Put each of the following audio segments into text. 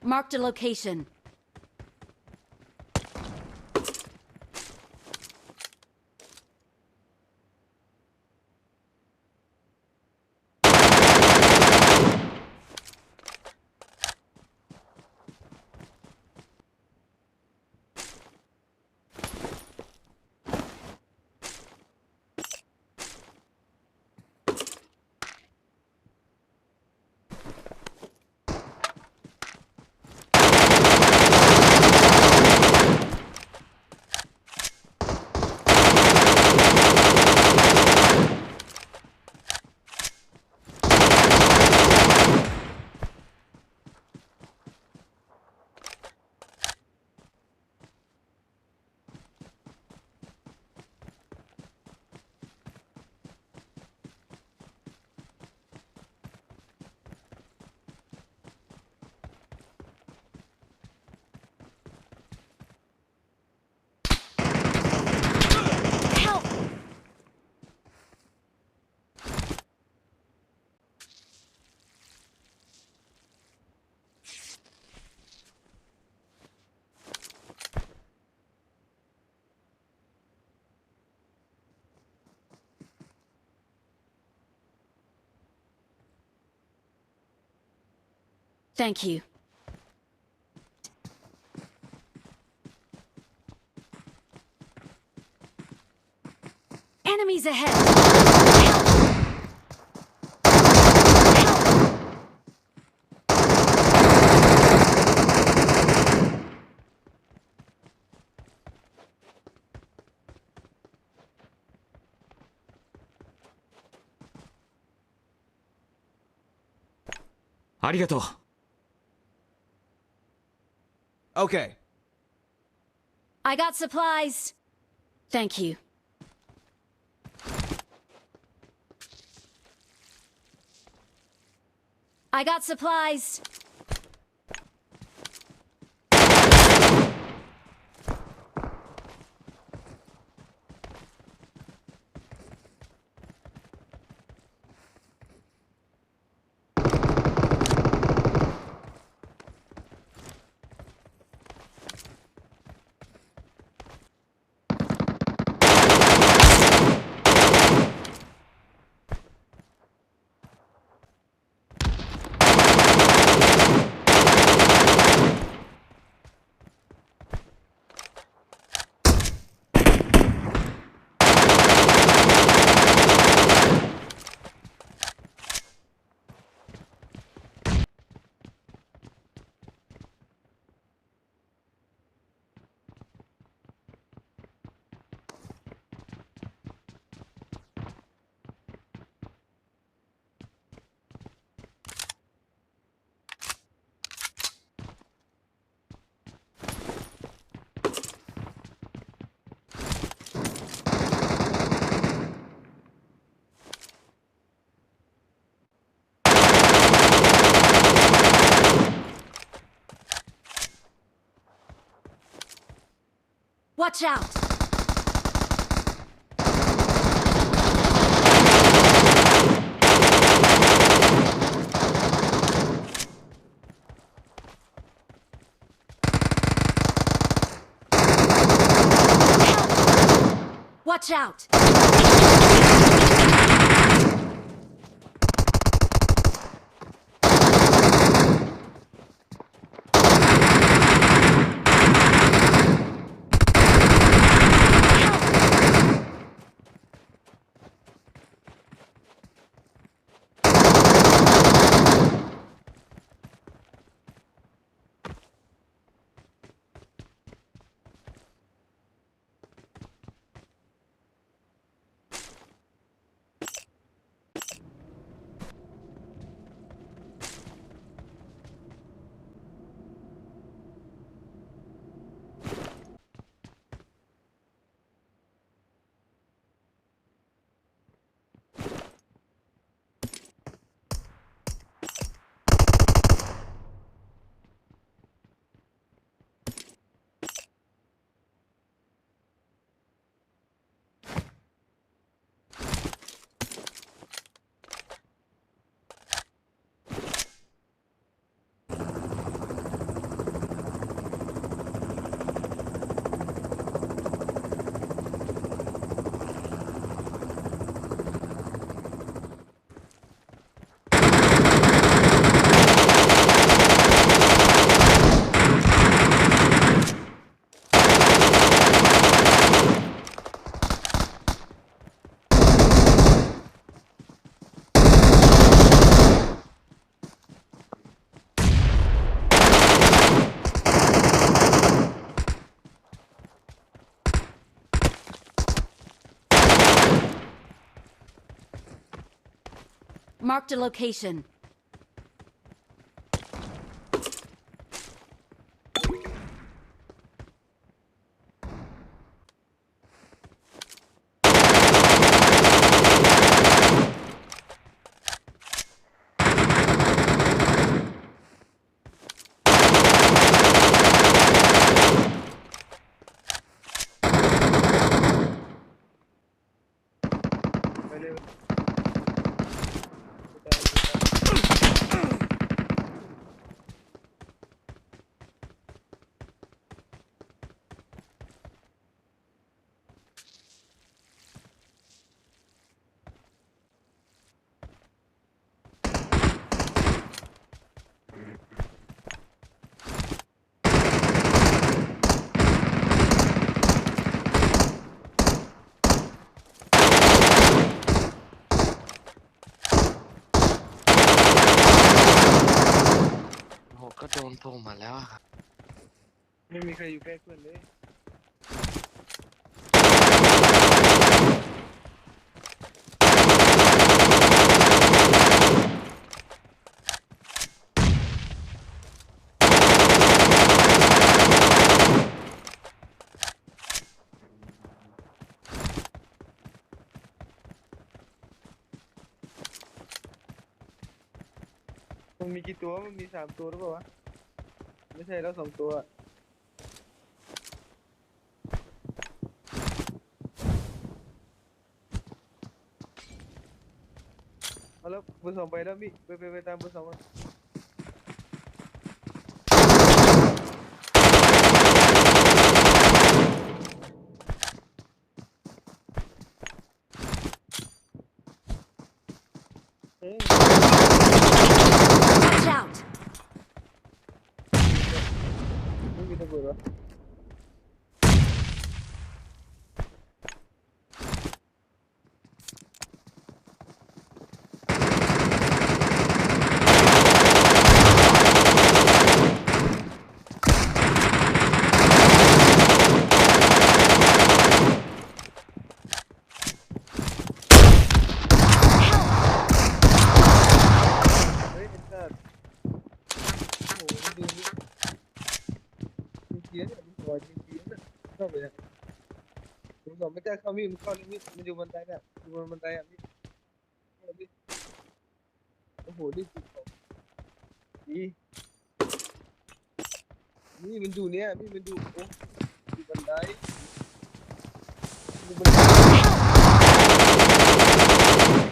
Marked a location. Help! Thank you. Enemies ahead! Help! Help! ありがとう。Okay. I got supplies. Thank you. I got supplies. Watch out! Help! Watch out! Marked a location. ไปเลยโอ้โหก็โดนโผล่มาแล้วอะครับ ไม่มีใครอยู่ใกล้เพื่อนเลยมันมีกี่ตัวมันมี3 ตัวหรือเปล่าวะไม่ใช่แล้ว2 ตัวเอาแล้วเบอร์ 2ไปแล้วมิไปตามเบอร์ 2กันเอ้ย Watch out! ไม่มีระเบิดวะเฮ้ยไอ้สัตว์โอ้โหมันดูนี่จริงๆเนี่ยมันสวยจริงๆนะเข้าไปเนี่ยผมบอกไม่กล้าเข้ามิมันเข้าเลยมิมันอยู่บนไดเนี่ยอยู่บนบันไดอ่ะมิเข้ามิโอ้โหนี่จุดของดีนี่มันดูเนี่ยนี่มันดูโอ้อยู่บันไดอยู่บนได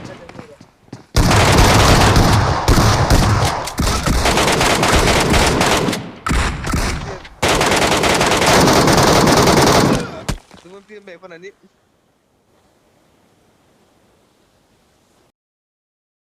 น่าจะไม่หรอกดูมันเปลี่ยนแบบขนาดนี้